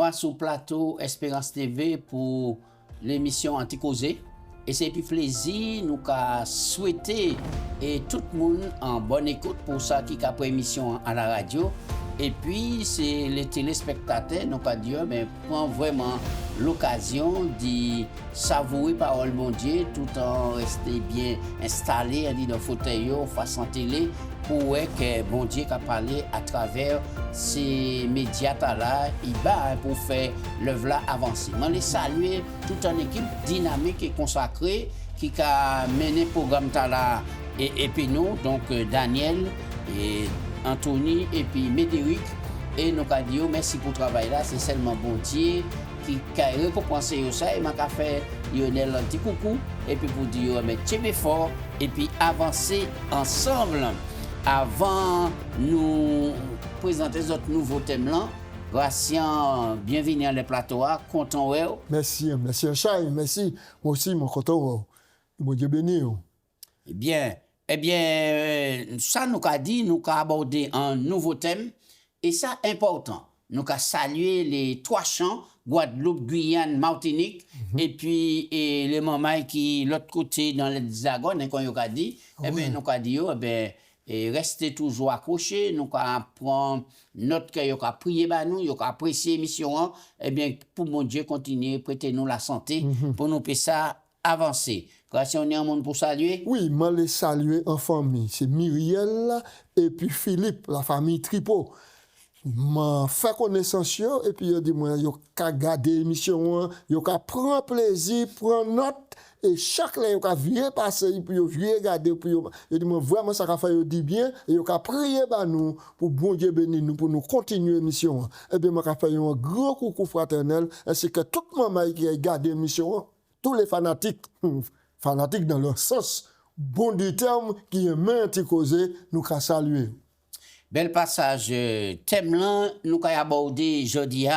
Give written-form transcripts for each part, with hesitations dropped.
moi sur plateau Espérance TV pour l'émission Anticausé. Et c'est puis plaisir nous qu'a souhaité et tout le monde en bonne écoute pour ça qui a pour émission à la radio. Et puis c'est les téléspectateurs nous qu'a dit mais prend vraiment l'occasion de savourer parole mon Dieu tout en restant bien installé dans le fauteuil face en télé pour que bon Dieu a parlé à travers ces médias là pour faire l'œuvre là avancer. Je les saluer toute une équipe dynamique et consacrée qui a mené le programme là et puis nous donc Daniel et Anthony et puis Médéric et nous avons dit merci pour le travail là, c'est seulement bon Dieu qui a récompensé ça et m'a fait Lionel un petit coucou et puis pour dire mais tiens fort et puis avancer ensemble avant nous présenter notre nouveau thème là. Gracien, bienvenue à le plateau, content ouais. Merci Chai, merci. Moi aussi mon content. Bon Dieu béni. Eh bien, ça nous a dit, nous a abordé un nouveau thème et ça important. Nous a salué les trois champs, Guadeloupe, Guyane, Martinique et puis les mamans qui l'autre côté dans les hexagones quand nous a dit, eh bien nous a dit et restez toujours accrochés, nous prendre note que vous prier ba nous, vous apprécier l'émission, eh bien pour mon Dieu continuer prêter nous la santé pour nous faire ça avancer. Grâce on est un monde pour saluer. Oui, moi les saluer en famille, c'est Myriel et puis Philippe, la famille Tripo. M'a fait connaissance et puis il dit moi yo ka garder émission, yo ka prendre plaisir, prendre note et chaque là yo ka vieux passer puis yo vieux regarder puis yo dit moi vraiment ça ka fait yo dit bien et yo ka prier ba nous pour bon Dieu bénir nous pour nous continuer émission. Et bien moi ka fait un gros coucou fraternel ainsi que toute maman qui a gardé émission, tous les fanatiques dans leur sens bon du terme qui aime Anticausé nous ka saluer. Bel passage thème là nous avons abordé aujourd'hui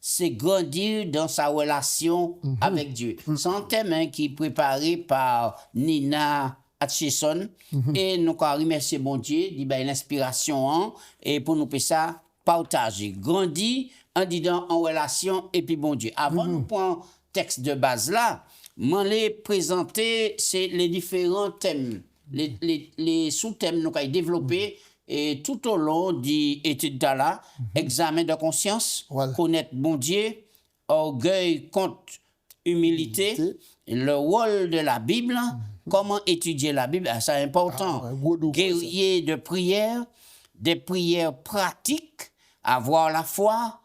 c'est grandir dans sa relation avec Dieu. C'est un thème qui est préparé par Nina Hutchison et nous avons remercié bon Dieu dit l'inspiration et pour nous faire ça partager grandir en disant en relation et puis bon Dieu. Avant nous prendre texte de base là, m'en les présenter c'est les différents thèmes les sous-thèmes nous avons développés et tout au long de l'étude là, examen de conscience, connaître bon Dieu, orgueil contre humilité, le rôle de la Bible, comment étudier la Bible, c'est important. Guerrier de prière, des prières pratiques, avoir la foi,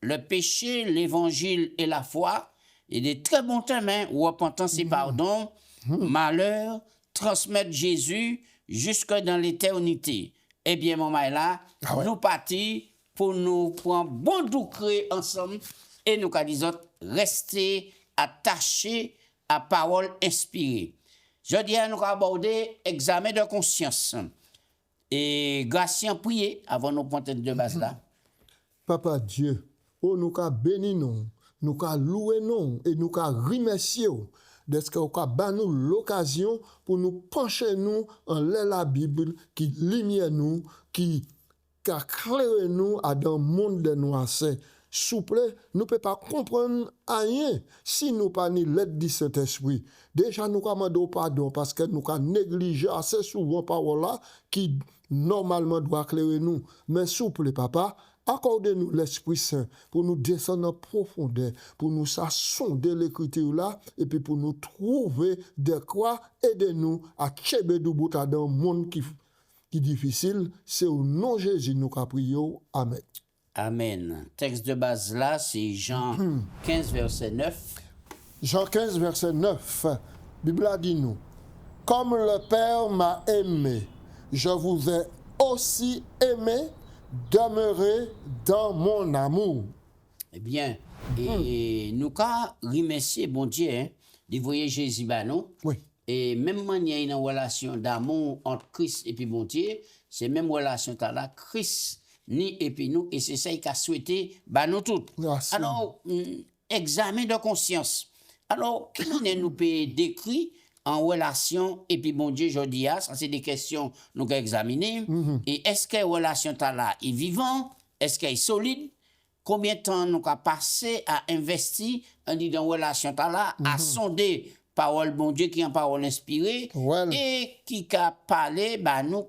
le péché, l'évangile et la foi, et des très bons thèmes, repentance et pardon, malheur, transmettre Jésus, jusque dans l'éternité. Eh bien, mon là, nous partons pour nous prendre bon doucré ensemble et nous disons rester attachés à parole inspirée. Je dis à nous aborder examen de conscience. Et Gracien prier avant nous prendre de base là. Papa Dieu, nous béni nous louer et nous remercier. Est-ce qu'on a nous l'occasion pour nous pencher nous en la Bible qui lumière nous, qui éclaire nous à dans le monde de nous assez. Souple, nous ne pouvons pas comprendre rien si nous pas ni l'aide du Saint-Esprit. Déjà, nous demandons pardon parce que nous avons négligé assez souvent parole là qui normalement doit éclairer nous. Mais souple, papa, accordez-nous l'Esprit Saint pour nous descendre en profondeur, pour nous sonder l'écriture là, et puis pour nous trouver des croix, aidez-nous à Tchébedou Bouta dans le monde qui est difficile. C'est au nom de Jésus nous prions. Amen. Amen. Texte de base là, c'est Jean 15, verset 9. Jean 15, verset 9. Bible a dit nous, comme le Père m'a aimé, je vous ai aussi aimé. Demeurer dans mon amour. Eh bien, et nous avons remercié bon Dieu de voyer Jésus nous. Oui. Et même manière une relation d'amour entre Christ et puis bon Dieu, c'est même relation là Christ ni et puis nous et c'est ça qu'il a souhaité nous tous. Merci. Alors examen de conscience. Alors comment nous peut décrire en relation et puis bon Dieu je dis ça c'est des questions nous allons examiner et est-ce que la relation là est vivante, est-ce qu'elle est solide combien de temps nous avons passé à investir dans une relation là, à sonder parole bon Dieu qui est une parole inspirée et qui a parlé bah, nous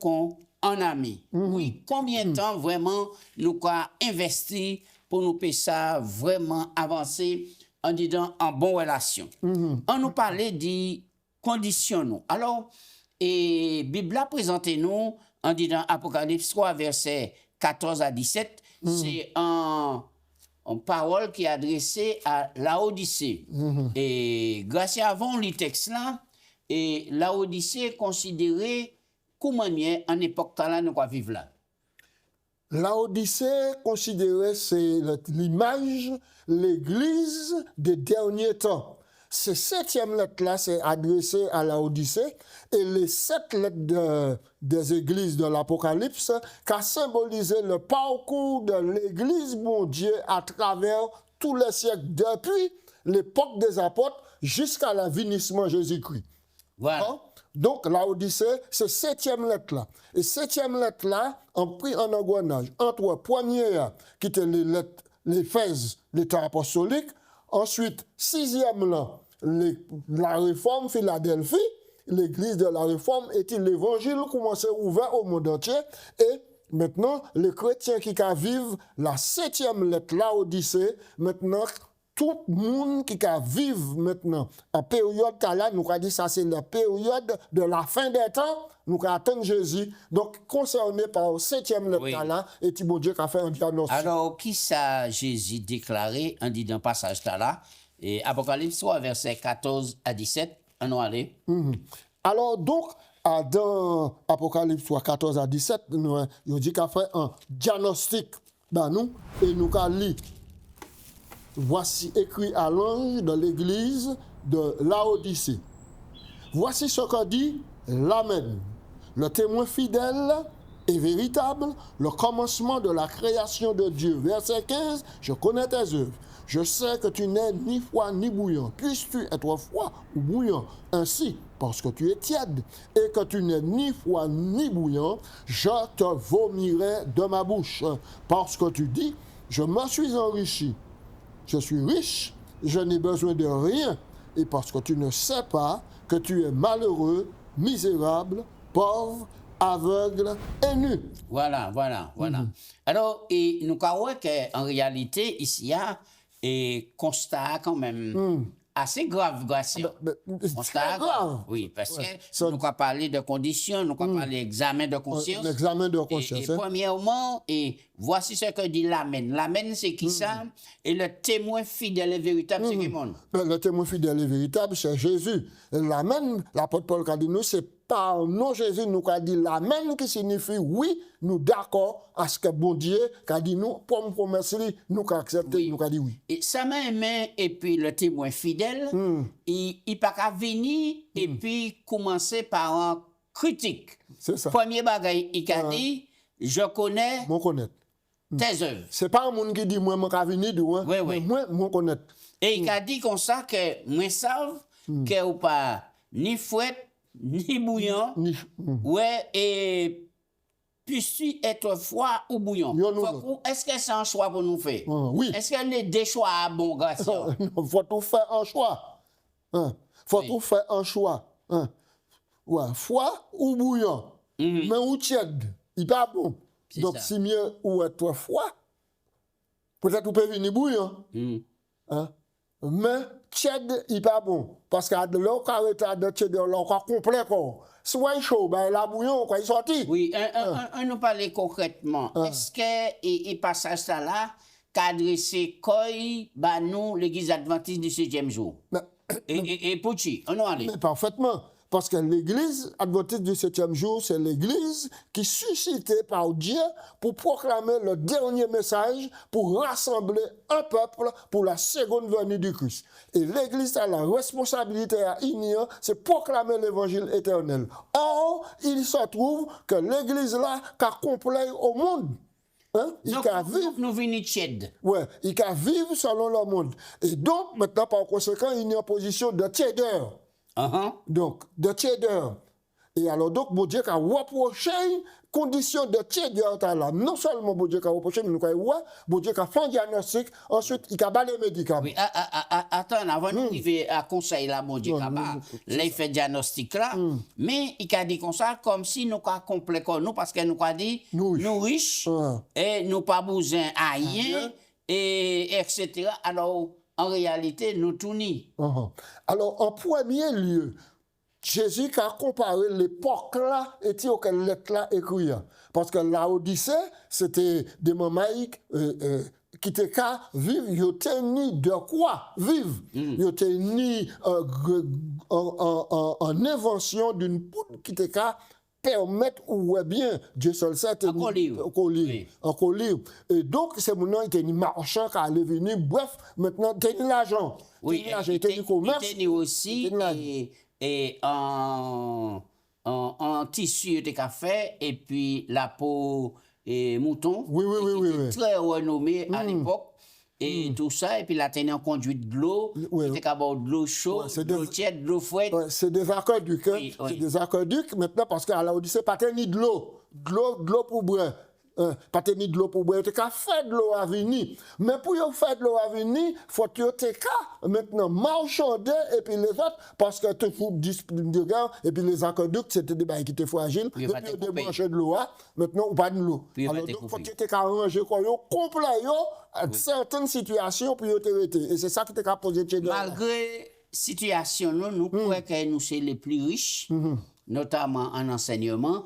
en ami. Oui, combien de temps vraiment nous avons investi pour nous faire ça vraiment avancer en disant en bonne relation. On nous parlait de conditions. Nous. Alors, et Bible a présenté nous en disant Apocalypse 3, verset 14 à 17, c'est une parole qui est adressée à Laodicée. Et grâce à avant le texte là, et Laodicée est considérée comme en époque là nous vivre là. Laodicée considérée c'est l'image, l'église des derniers temps. Ces 7e lettres-là, c'est adressé à Laodicée et les 7 lettres des églises de l'Apocalypse qui a symbolisé le parcours de l'église, mon Dieu, à travers tous les siècles, depuis l'époque des apôtres jusqu'à l'avénissement Jésus-Christ. Voilà. Hein? Donc, Laodicée, c'est 7e lettre-là. Et 7e lettre-là, on pris en engrenage entre première, qui était les lettres, l'Éphèse, l'état apostolique, ensuite, 6e là, la réforme Philadelphie, l'église de la réforme, et l'évangile commençait ouvert au monde entier. Et maintenant, les chrétiens qui vivent la 7e lettre, Laodicée, maintenant, tout le monde qui vivre maintenant en période là, nous avons dit ça c'est la période de la fin des temps, nous attendons Jésus. Donc, concerné par la 7e lettre là, et bon Dieu qui a fait un diagnostic. Alors, qui ça Jésus déclaré, on dit dans le passage là, et Apocalypse 3, verset 14 à 17, on va aller. Alors, donc, dans Apocalypse 3, 14 à 17, nous dit qu'il a fait un diagnostic, nous, et nous avons lu. Voici écrit à l'ange de l'église de Laodicée. Voici ce que dit l'Amen, le témoin fidèle et véritable, le commencement de la création de Dieu. Verset 15, je connais tes œuvres. Je sais que tu n'es ni froid ni bouillant. Puisses-tu être froid ou bouillant? Ainsi, parce que tu es tiède et que tu n'es ni froid ni bouillant, je te vomirai de ma bouche. Parce que tu dis, je me suis enrichi. Je suis riche, je n'ai besoin de rien, et parce que tu ne sais pas que tu es malheureux, misérable, pauvre, aveugle et nu. Voilà. Alors, et nous croyons qu'en réalité, ici, il y a un constat quand même assez grave, Constat grave. Oui, parce que nous avons parlé de conditions, nous avons parlé d'examen de conscience. L'examen de conscience. Et premièrement, et voici ce que dit l'Amen. L'Amen, c'est qui ça? Et le témoin fidèle et véritable, c'est qui monde? Le témoin fidèle et véritable, c'est Jésus. L'Amen, l'apôtre Paul a dit nous, c'est par nom Jésus, nous a dit l'Amen qui signifie oui, nous d'accord à ce que bon Dieu a dit nous, pour me promettre, nous avons accepté, nous a dit oui. Et ça m'a aimé, et puis le témoin fidèle, il n'a pas venir et puis commencer par un critique. C'est ça. Premier bagage, il a dit, je connais tes œuvres. C'est pas un monde qui dit moi, je vais venir, moi, connais. Et il a dit comme ça que moi, savent que ou pas ni fouette, ni bouillant, ouais, et puisses-tu être froid ou bouillant? Est-ce que c'est un choix pour nous faire? Oui. Est-ce que les deux choix à bon grâce? Il faut tout faire un choix. Faut tout faire un choix. Ouais, froid ou bouillant. Mais ou tiède, il n'est pas bon. Donc, si mieux ou être froid, peut-être vous pouvez venir bouillant. Mais tiède, il n'est pas bon. Parce que l'eau qui de tiède, l'eau complet. Soit chaud, la bouillon, il est sorti. Oui, on nous parle concrètement. Est-ce que et passage ça là, qu'adressé quoi, nous, l'église adventiste du 7e jour? Et pour qui? On va aller. Parfaitement. Parce que l'église adventiste du 7e jour, c'est l'église qui est suscitée par Dieu pour proclamer le dernier message, pour rassembler un peuple pour la seconde venue du Christ. Et l'église a la responsabilité à unir, c'est proclamer l'évangile éternel. Or, il se trouve que l'église là, qu'a complet au monde. Il donc, nous venons tiède. Ouais, il peut vivre selon le monde. Et donc, maintenant, par conséquent, il est en position de tièdeur. Donc, de tièdeur. Et alors, donc, bon Dieu a reproché condition de tièdeur là. Non seulement bon Dieu a reproché, mais nous avons bon Dieu a fait un diagnostic, ensuite, il a balé les médicaments. Oui, attends, avant d'arriver à conseil là, mon Dieu, là, il fait diagnostic là, mais il a dit comme ça, comme si nous avons complet comme nous, parce que nous avons dit, nous riches, et nous pas besoin à rien, et etc. Alors, en réalité, nous tout ni. Alors, en premier lieu, Jésus a comparé l'époque là et auquel lettre là écrit. Parce que la Odyssée, c'était des moments qui étaient qu'à vivre, ils étaient ni de quoi vivre. Ils étaient ni en invention d'une poudre qui était qu'à permettre ou bien Dieu seul sait encore lire. Et donc c'est maintenant il était ni marchand qui allait venir, bref, maintenant il était l'argent. Oui, il était commerce. Il était aussi et en tissu de café et puis la peau et mouton. Oui. Très renommé à l'époque. Et tout ça, et puis la tenue en conduite de l'eau, c'était qu'à bord de l'eau chaude, de l'eau tiède, de l'eau froide. C'est des aqueducs, c'est des aqueducs maintenant parce qu'à la Odyssée, pas ni de l'eau pour boire. Pas ni de l'eau pour boire, tu as fait de l'eau à venir. Mais pour faire de l'eau à venir, faut que tu maintenant marchander et puis les autres, parce que tu fous 10 de gars, et puis les aqueducs, c'était des bails qui étaient fragiles, et puis tu débranché de l'eau, maintenant, ou pas de l'eau. Alors, donc, faut que tu arranger complet, à certaines situations, pour te arrêter. Et c'est ça qui t'a posé de malgré situation, nous croyons que nous sommes les plus riches, notamment en enseignement.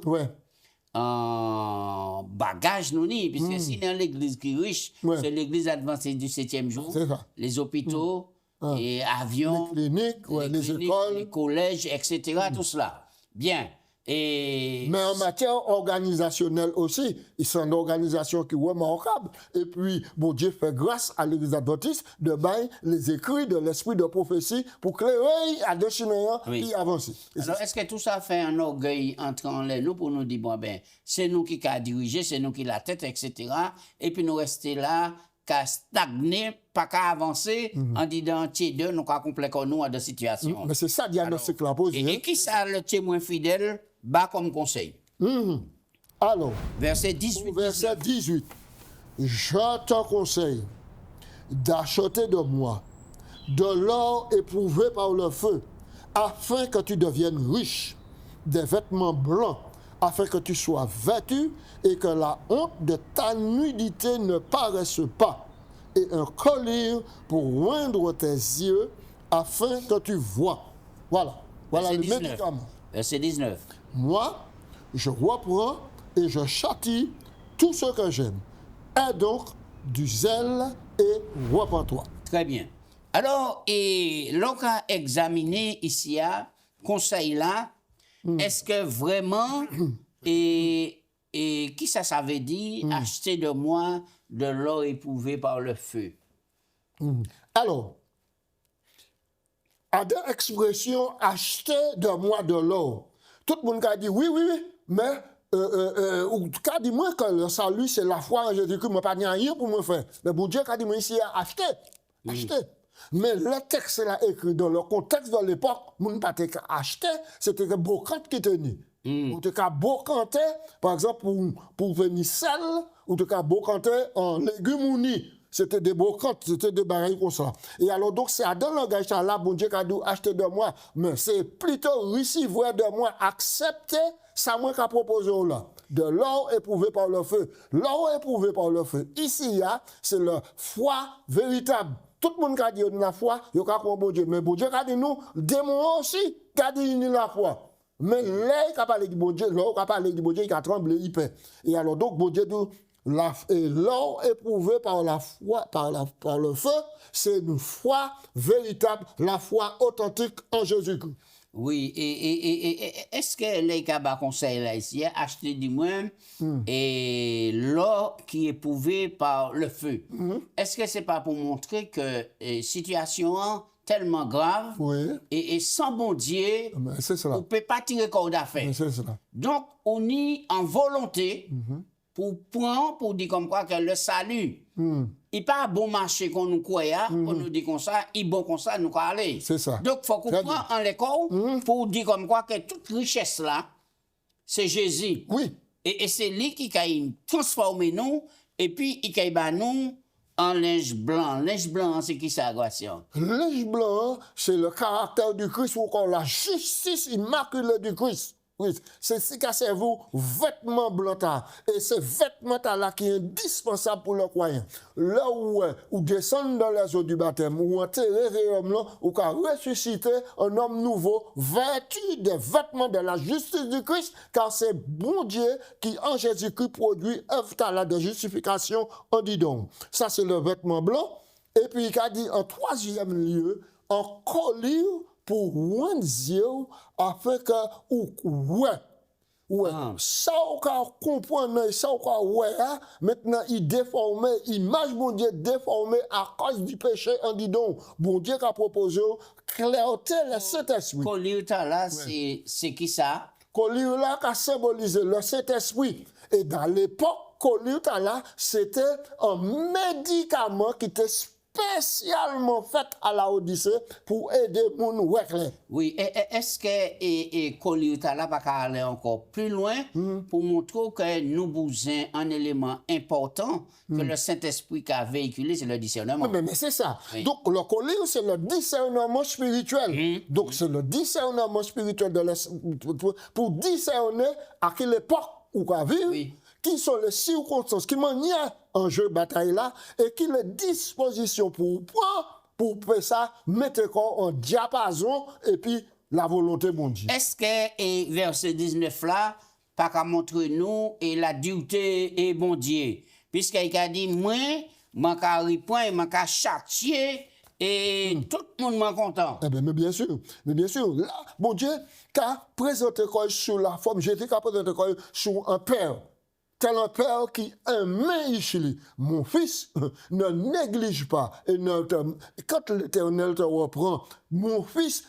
En bagage, nous ni, puisque si dans l'église qui est riche, c'est l'église adventiste du 7e jour, les hôpitaux, les avions, les cliniques, les écoles, les collèges, etc. Tout cela. Bien. Mais en matière organisationnelle aussi, ils sont une organisation qui est remarquable. Et puis, bon Dieu fait grâce à l'église adventiste de bailler les écrits de l'esprit de prophétie pour clairer à dessiner et avancer. Alors, est-ce que tout ça fait un orgueil entre en nous pour nous dire, bon, ben, c'est nous qui avons dirigé, c'est nous qui la tête, etc. Et puis nous rester là, qu'à stagner, pas qu'à avancer, en disant, tiens, deux, nous qu'à compléter nous à des situations. Mais c'est ça, diagnostic la pose. Et qui ça, le témoin fidèle, bas comme conseil? Alors, verset 18. Verset 18. Je te conseille d'acheter de moi de l'or éprouvé par le feu, afin que tu deviennes riche, des vêtements blancs, afin que tu sois vêtu et que la honte de ta nudité ne paraisse pas, et un collier pour oindre tes yeux, afin que tu vois. Voilà le médicament. Verset 19. Moi, je reprends et je châtie tout ce que j'aime. Aie donc du zèle et repens-toi. Très bien. Alors, et l'on a examiné ici, conseil là, est-ce que vraiment, et qui ça veut dire, acheter de moi de l'or éprouvé par le feu? Alors, à deux expressions, acheter de moi de l'or. Tout le monde a dit oui, mais ou qu'a dit moi que le salut c'est la foi en Jésus-Christ, moi pas rien pour me faire. Mais bon Dieu a dit moi ici acheter. Mais le texte là écrit dans le contexte de l'époque, mon pas acheter, c'était que brocante qui tenait. Ou te cas brocanter par exemple pour venir sel, ou te cas brocanter en légumes ou ni. C'était des brocantes, c'était des barils comme ça. Et alors, donc, c'est dans le langage là, bon Dieu a dit, acheter de moi, mais c'est plutôt recevoir de moi, accepter ça, moi, qu'a proposé là. De l'or éprouvé par le feu. L'or éprouvé par le feu. Ici, c'est la foi véritable. Tout le monde a dit la foi, il y a bon Dieu. Mais bon Dieu a dit nous, démon aussi, a dit la foi. Mais là, il a parlé du bon Dieu, là, il a parlé du bon Dieu, il a tremblé, il paie. Et alors, donc, bon Dieu dit, l'or éprouvé par la foi, par le feu, c'est une foi véritable, la foi authentique en Jésus-Christ. Oui, et est-ce que les cabas conseillent là ici, acheter du moins et l'or qui est éprouvé par le feu? Est-ce que c'est pas pour montrer que situation tellement grave et sans bon Dieu, on ne peut pas tirer corps d'affaires. Donc, on y en volonté pour prendre, pour dire comme quoi que le salut, il n'est pas bon marché qu'on nous croit, on nous dit comme ça, il est bon comme ça, nous allons aller. C'est ça. Donc, il faut qu'on prenne en l'école pour dire comme quoi que toute richesse là, c'est Jésus. Oui. Et c'est lui qui a transformé nous, et puis il a mis nous en linge blanc. Linge blanc, c'est qui ça, Gratien? Linge blanc, c'est le caractère du Christ ou encore la justice immaculée du Christ. Oui, c'est ce qui a servi vêtement blanc. Et ce vêtement là qui est indispensable pour le croyant. Là où descendre dans les eaux du baptême, ou enterrer l'homme là, ou qu'à ressusciter un homme nouveau, vêtu des vêtements de la justice du Christ, car c'est bon Dieu qui en Jésus-Christ produit œuvre de justification en dit donc. Ça c'est le vêtement blanc. Et puis il a dit en troisième lieu, en collier pour rendre Dieu afin que ça on comprendre ça on maintenant il déformé image mon Dieu déformé à cause du péché en dit donc bon Dieu a proposé clarté le Saint-Esprit. Collier là c'est qui ça? Collier là qui symbolise le Saint-Esprit et dans l'époque collier là c'était un médicament qui était spécialement fait à la Odyssée pour aider mon ouekle. Oui, est-ce que collier là va aller encore plus loin pour montrer que nous besoin un élément important que le Saint-Esprit a véhiculé, c'est le discernement. Mais c'est ça. Oui. Donc le collier c'est le discernement spirituel. Donc c'est le discernement spirituel pour discerner à quelle époque où on vit. Oui. Qui sont les circonstances qui manient en jeu bataille là et qui les dispositions pour faire ça mettre en diapason et puis la volonté de Dieu. Est-ce que verset 19 là pas qu'à montrer nous et la dureté et bon Dieu puisqu'il a dit moi m'en ca répondre m'en ca châtier et tout le monde m'en content. Eh bien, mais bien sûr, là bon Dieu qu'a présenté quoi sur la forme Jésus qu'a présenté quoi sur un père. Tel un père qui aime Ichili. Mon fils, ne néglige pas. Et quand l'Éternel te reprend, mon fils,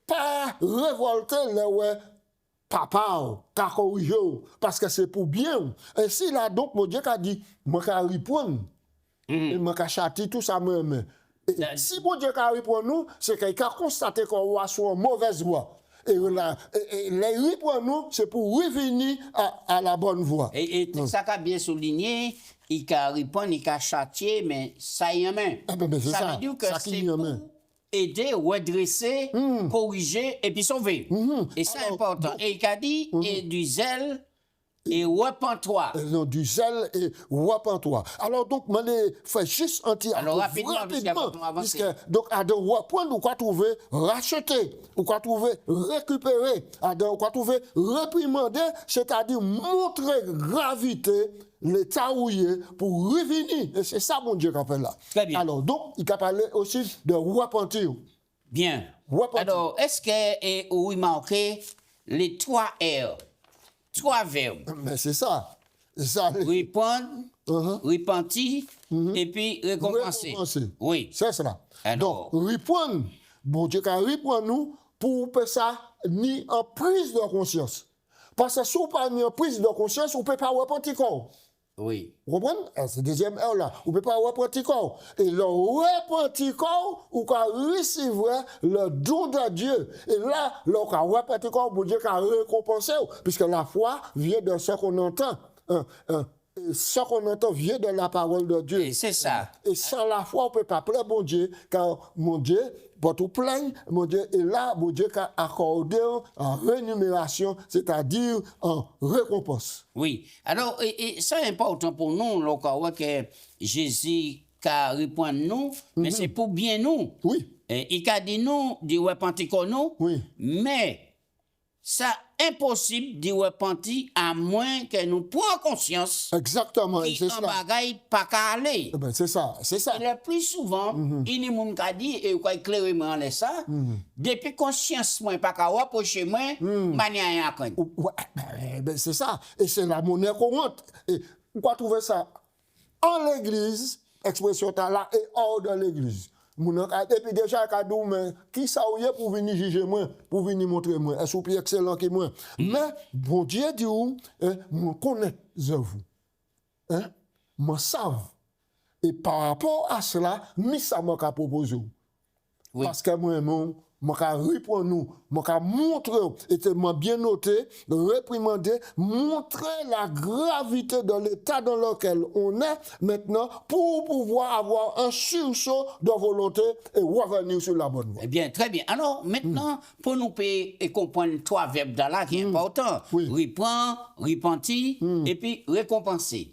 pas révolter le papa, parce que c'est pour bien. Et si là, donc, mon Dieu a dit, moi, je vais répondre. Et moi, je vais châtier tout ça, moi. Si mon Dieu a répondu nous, c'est qu'il a constaté qu'on va sur une mauvaise voie. Et les riz pour nous, c'est pour revenir à la bonne voie. Et ça qu'a bien souligné, il a répondu, il a châtié, mais ça y est même. Ça veut dire que c'est pour aider, redresser, corriger et puis sauver. Et c'est important. Et il a dit, et du zèle, et repens-toi. Du zèle et repens-toi. Alors donc, je vais faire juste un petit... Alors rapidement, puisque donc, à de reprendre, ou quoi trouver racheter, ou quoi trouver récupérer, ou quoi trouver réprimander, c'est-à-dire montrer gravité, l'état où il est, pour revenir. Et c'est ça, mon Dieu, qu'on fait là. Très bien. Alors donc, il a parlé aussi de repentir. Bien. Repentir. Alors, est-ce que où il manquait les 3 R? 3 verbes. Mais c'est ça. Répondre, repentir, et puis récompenser. Oui. C'est cela. Alors, donc, répondre, bon Dieu, quand répondre nous, pour que ça ni en prise de conscience. Parce que si vous pas ni en prise de conscience, vous ne pouvez pas repentir corps. Oui. Vous comprenez? C'est deuxième heure là. Vous ne pouvez pas repentir corps. Et le repentir corps, vous pouvez recevoir le don de Dieu. Et là, le repentir corps, bon Dieu, a récompensé. Puisque la foi vient de ce qu'on entend. Ce qu'on entend vient de la parole de Dieu. Et c'est ça. Et sans la foi, on ne peut pas plaire mon Dieu. Car mon Dieu, pour tout plaindre, mon Dieu est là, mon Dieu a accordé en rémunération, c'est-à-dire en récompense. Oui. Alors, et c'est important pour nous, là, que Jésus a répondu nous, mais c'est pour bien nous. Oui. Et il a dit nous, dit repentir comme nous, oui. Mais ça impossible de repentir à moins que nous prenions conscience. Exactement, c'est ça. Bagaille pas qu'à aller. Ben c'est ça. Et le plus souvent, il y a des gens qui disent, et quoi clairement là ça, depuis conscience moi pas qu'à reprocher moi, mania rien. Ben c'est ça. Et c'est la monnaie courante. Et on va trouver ça en l'église, expression là, et hors de l'église. Et puis déjà, qui ça ou pour venir juger moi, pour venir montrer moi, est-ce plus excellent que moi. Mais, bon Dieu dit, moi connais vous, moi savent. Et par rapport à cela, mi ça m'a proposé. Oui. Parce que moi, Moi, reprendre nous, moi, montrer, et c'est bien noté, réprimander, montrer la gravité de l'état dans lequel on est maintenant pour pouvoir avoir un sursaut de volonté et revenir sur la bonne voie. Eh bien, très bien. Alors, maintenant, pour nous payer et comprendre trois verbes là qui est important. Oui. Reprend, repentir et puis récompenser.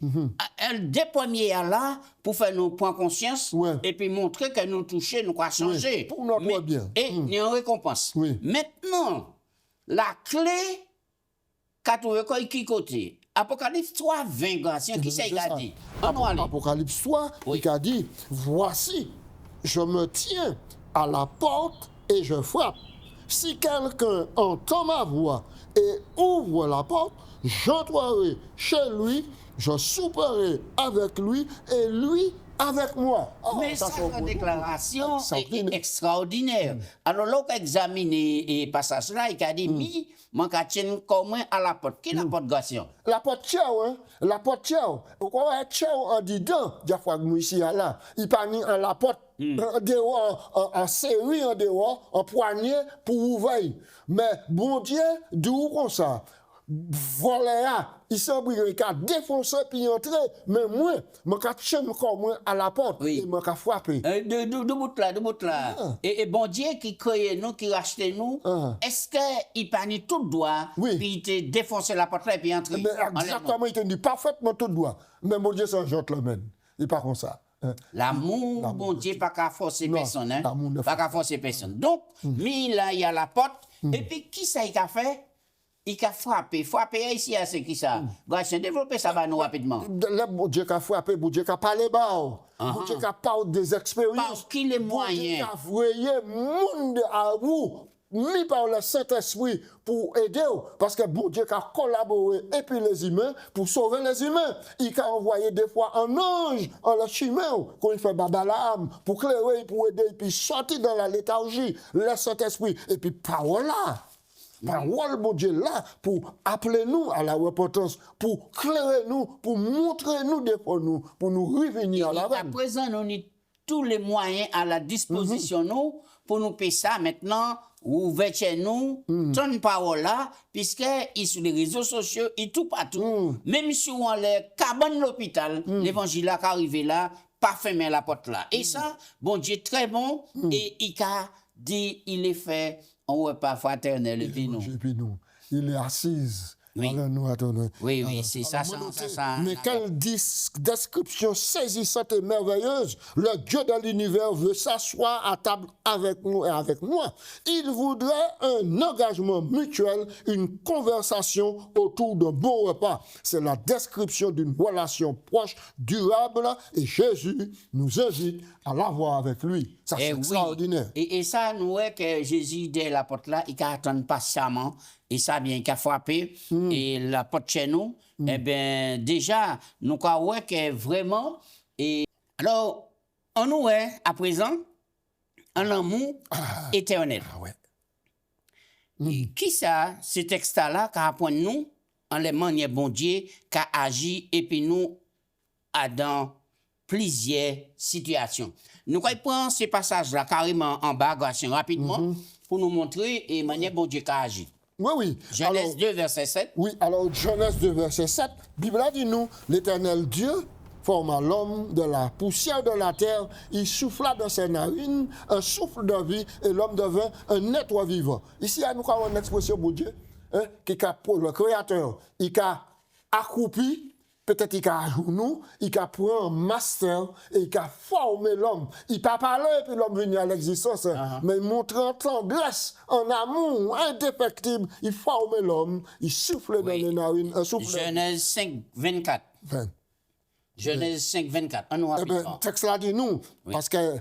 Des premiers là, pour faire nous prendre conscience Ouais. et puis montrer que nous toucher, nous quoi changer. Pour notre bien. Et il y a une récompense. Oui. Maintenant, la clé, qu'a trouvé qui côté? Apocalypse 3, 20, Gratien, qui c'est qu'il a dit? Apocalypse 3, Oui. il a dit, voici, je me tiens à la porte et je frappe. Si quelqu'un entend ma voix et ouvre la porte, j'entrerai chez lui, je souperai avec lui et lui avec moi. Oh, Mais ça, ça, c'est c'est une déclaration extraordinaire. extraordinaire. Alors, là, on a examiné le passage là, il a dit, mi, man ka tient comme à la porte. Qui est la porte, Gratien? La porte ciao, hein? La porte ciao. Ou quoi, ciao en dedans, Jaffa ici là. Il pas mis en la porte, en dehors, en série en dehors, en poignée pour ouvrir. Mais bon Dieu, d'où comme ça? Voilà, il semble qu'il a défoncé puis entrer, mais moi, je suis comme moi à la porte Oui. et je suis frappé. De bout là. Et bon Dieu qui crée nous, qui rachète nous, est-ce qu'il pas ni tout droit, Oui. puis il te défoncé la porte là et puis entrer? Mais exactement, il te dit parfaitement tout droit. Mais mon Dieu, c'est un gentleman. Il n'est pas comme ça. L'amour, bon Dieu, pas qu'à forcer Non, personne, hein? l'amour ne Pas qu'à forcer personne. Donc, mais là, il y a la porte, et puis qui ça il a fait? Il a frappé. Frapper ici, c'est qui ça? Gratien, développer ça va nous rapidement. Là, bon Dieu qui a frappé, bon Dieu qui a parlé bas, bon Dieu qui a parlé des expériences. Par qui les Bon Dieu qui moyens? a voyé monde à vous, mis par le Saint-Esprit pour aider, parce que bon Dieu qui a collaboré et puis les humains pour sauver les humains. Il a envoyé des fois un ange en le chemin, quand il fait babalaam, pour clairer, pour aider, et puis sortir dans la léthargie, le Saint-Esprit, et puis parole là. Parole, bon Dieu, là, pour appeler nous à la repentance, pour clairer nous, pour montrer nous des fois nous, pour nous revenir à la À présent, nous avons tous les moyens à la disposition nous pour nous payer ça maintenant. Ouvert chez nous, ton parole là, puisqu'il sur les réseaux sociaux, il tout partout. Même si on les cabanes de l'hôpital, l'évangile là qui arrive là, pas fermer la porte là. Et ça, bon Dieu, très bon, et il a dit, il est fait un repas fraternel, et puis nous. Et puis nous, il est assis. Oui. Nous attendons. Oui, c'est ça. Mais quelle description saisissante et merveilleuse. Le Dieu de l'univers veut s'asseoir à table avec nous et avec moi. Il voudrait un engagement mutuel, une conversation autour d'un bon repas. C'est la description d'une relation proche, durable, et Jésus nous invite à l'avoir avec lui. Ça, c'est extraordinaire. Et ça, nous voyons que Jésus, dès la porte là, il attend patiemment. Et ça, bien, il a frappé. Et la porte chez nous, eh bien, déjà, nous voyons que vraiment. Et alors, on nous voit à présent un amour éternel. Ah ouais. Et qui ça, ce texte-là, qui apprend nous, en les manières bon Dieu, qui a agi, et puis nous, dans plusieurs situations. Nous prenons ce passage-là carrément en bas, rapidement, pour nous montrer et manière bon Dieu qui a agi. Oui. Genèse Alors, 2, verset 7. Oui, alors Genèse 2, verset 7, Bible a dit nous, l'Éternel Dieu forma l'homme de la poussière de la terre, il souffla dans ses narines un souffle de vie et l'homme devint un être vivant. Ici, nous avons une expression, bon Dieu, qui a pour le Créateur, il a accroupi. Peut-être qu'il a ajouté, il a pris un master et il a formé l'homme. Il n'a pas parlé et puis l'homme venu à l'existence. Mais il montre en tendresse, en amour indéfectible. Il formé l'homme, il souffle dans les narines. Un souffle. Genèse 5, 24. Genèse 5, 24. On nous Le texte là dit nous, parce que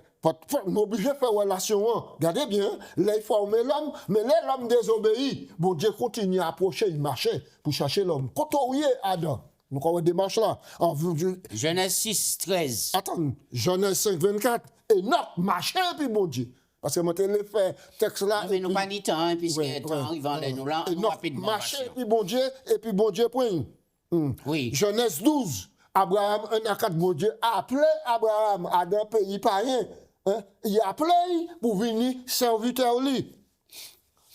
nous obligés de faire relation. Regardez bien, là il formé l'homme, mais là l'homme désobéit. Bon Dieu continue à approcher, il marchait pour chercher l'homme. Quand on y est Adam. Nous avons des démarche là. Genèse 6, 13. Attends, Genèse 5, 24. Et notre marché, puis bon Dieu. Parce que moi, je l'ai fait, texte là. Mais nous pas ni temps, puisque le temps arrive en nous là, nous rapidement. Marché, puis bon Dieu, et puis bon Dieu, point. Oui. Genèse 12. Abraham, un à quatre, bon Dieu, a appelé Abraham à d'un pays païen. il a appelé pour venir serviteur lui.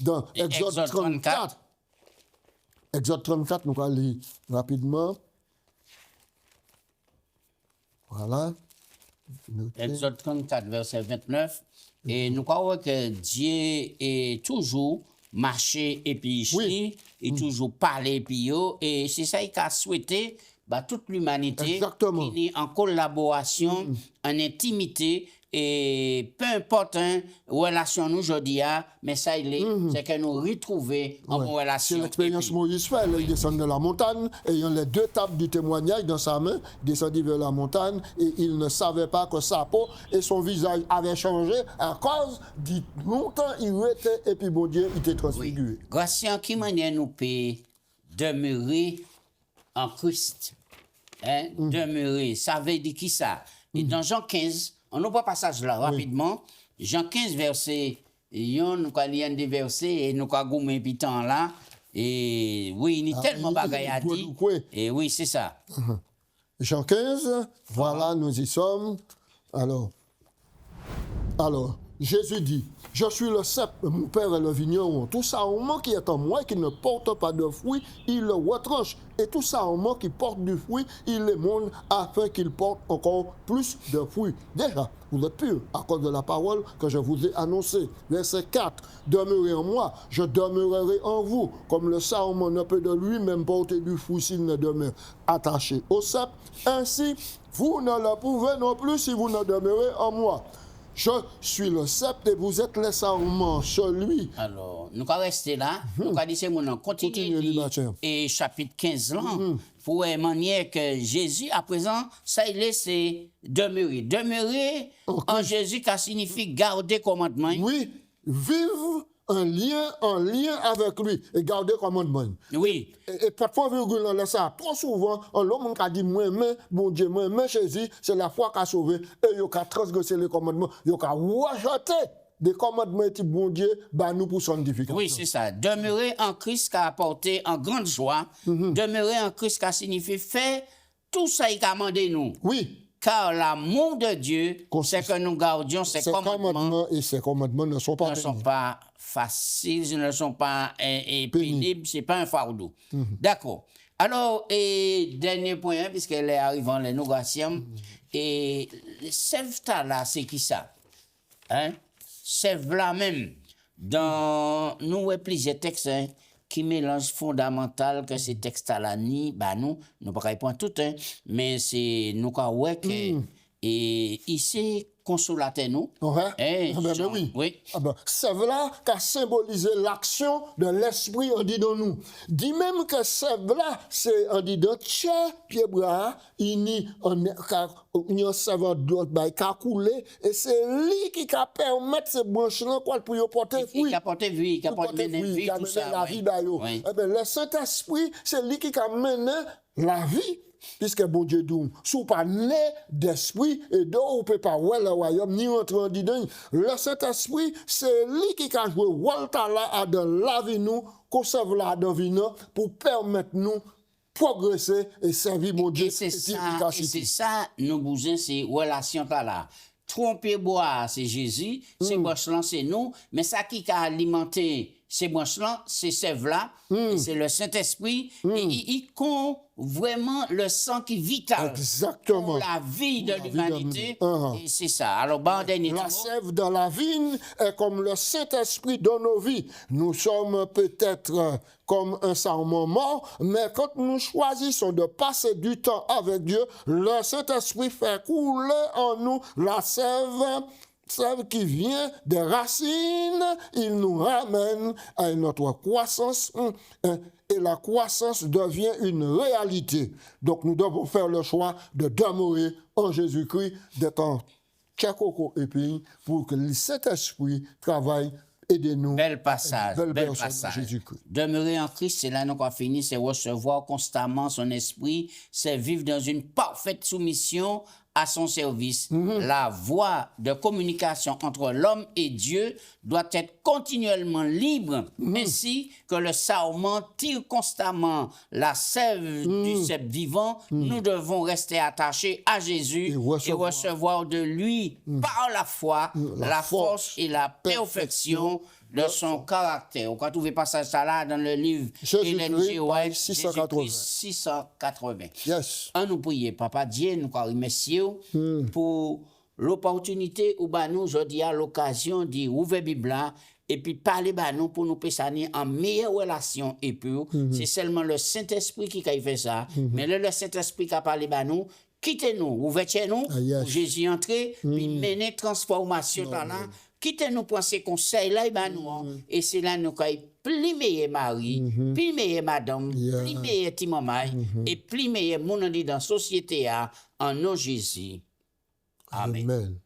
Dans Exode 34. Exode 34, nous allons lire rapidement. Voilà. Exode 34, verset 29. Et nous croyons que Dieu est toujours marché et puis Oui. et toujours parlé et puis et c'est ça qu'il a souhaité toute l'humanité Exactement. qui est en collaboration, en intimité et peu importe relation nous aujourd'hui, mais ça il est, c'est que nous retrouver en C'est relation. l'expérience Moïse fait. Il descend de la montagne, ayant les deux tables du témoignage dans sa main, descendit vers la montagne, et il ne savait pas que sa peau et son visage avaient changé à cause du longtemps il était, et puis bon Dieu, il était transfiguré. Grâce à qui manière nous peut demeurer en Christ. Demeurer, ça veut dire qui ça? Et dans Jean 15, on nous voit passage là rapidement. Jean 15, verset, nous allons lire des versets et nous allons gommer puis temps là. Et oui, il y a tellement de bagailles à dire. Et oui, c'est ça. Jean 15, voilà, nous y sommes. Alors, Jésus dit, je suis le cep, mon père est le vigneron. Tout ça au moins qui est en moi, qui ne porte pas de fruit, il le retranche. Et tout ça au moins qui porte du fruit, il le monte afin qu'il porte encore plus de fruits. Déjà, vous êtes purs à cause de la parole que je vous ai annoncée. Verset 4, demeurez en moi, je demeurerai en vous. Comme le sarment ne peut de lui-même porter du fruit s'il ne demeure attaché au cep. Ainsi, vous ne le pouvez non plus si vous ne demeurez en moi. Je suis le cep et vous êtes les sarments, celui. Alors, nous allons rester là. Nous allons dire qu'on continue et chapitre 15 là, pour une manière que Jésus, à présent, ça il est, c'est demeurer. Demeurer en Jésus, qui signifie garder commandement. Oui, vivre en lien avec lui et garder commandement. Oui. Et parfois, virgule, on laisse ça. Trop souvent, l'homme qui a dit, moi, bon Dieu, moi, Jésus, c'est la foi qui a sauvé. Et il a transgressé les commandements. Il a rejeté des commandements type bon Dieu, nous pour sanctification. Oui, c'est ça. Demeurer en Christ qui a apporté en grande joie. Demeurer en Christ qui a signifié faire tout ça qu'il a demandé nous. Oui. Car l'amour de Dieu, c'est que nous gardions ses commandements. Et ces commandements ne sont pas faciles, ne sont pas pénibles, ce n'est pas un fardeau. D'accord. Alors, et dernier point, puisqu'elle est arrivant les nogations, et sève-ta là, c'est qui ça? Sève là même. Dans nous, plusieurs textes, qui mélange fondamental que ces textes-là ni nous ne pouvons pas répondre tout mais c'est nous que et ici consolateur nous oui. C'est là qu'a symbolisé l'action de l'esprit en dit dans nous. Dit même que c'est là c'est en dit dans pied bras il on savant d'autres bail qu'a coulé et c'est lui qui a permettre ces branches là quoi pour porter fruit. Qui a porté vie, qui a porté vie tout ça. La vie d'ailleurs. Le Saint-Esprit c'est lui qui a mené la vie. Puisque bon Dieu dit, si vous pas né d'esprit, et donc vous ne pouvez pas voir le royaume, ni entrer dedans. Le Saint-Esprit, c'est lui qui a joué Walter là dans la vie nous, conserve là dans vie nous, pour permettre nous progresser et servir mon Dieu. Et c'est ça, nous besoin, c'est relation là. Tromper bois, c'est Jésus, c'est branches-là, c'est nous, mais ça qui a alimenté ces branches-là, c'est sève-là, c'est le Saint-Esprit, et il compte vraiment le sang qui est vital. Exactement. Pour la vie de l'humanité. Et c'est ça. Alors, la sève dans la vigne est comme le Saint-Esprit dans nos vies. Nous sommes peut-être comme un sarment mort, mais quand nous choisissons de passer du temps avec Dieu, le Saint-Esprit fait couler en nous la sève qui vient des racines, il nous ramène à notre croissance et la croissance devient une réalité. Donc nous devons faire le choix de demeurer en Jésus-Christ, d'être en Tchacoco et puis pour que le Saint-Esprit travaille. Aidez-nous. Bel passage. Bel passage. Jésus-Christ. Demeurer en Christ, c'est là nous avons fini, c'est recevoir constamment son esprit, c'est vivre dans une parfaite soumission à son service. La voie de communication entre l'homme et Dieu doit être continuellement libre, ainsi que le sarment tire constamment la sève du cep vivant. Nous devons rester attachés à Jésus et recevoir de lui, par la foi, la force et la perfection de son caractère. On peut trouver passage ça là dans le livre Ellen G. White, 680. Yes. On nous prie, Papa Dieu, nous remercions pour l'opportunité où nous aujourd'hui à l'occasion d'ouvrir la Bible et puis parler nous pour nous passer en meilleure relation et puis c'est seulement le Saint-Esprit qui fait ça. Mais le Saint-Esprit qui a parlé nous, quittez-nous, ouvrez-nous, pour Jésus entrer, puis mener transformation dans là. Quittez-nous pour ces conseils-là, et c'est là nous avons plus meilleur mari, plus meilleur madame, plus meilleur petit maman, et plus meilleur monde dans la société en nom Jésus. Amen.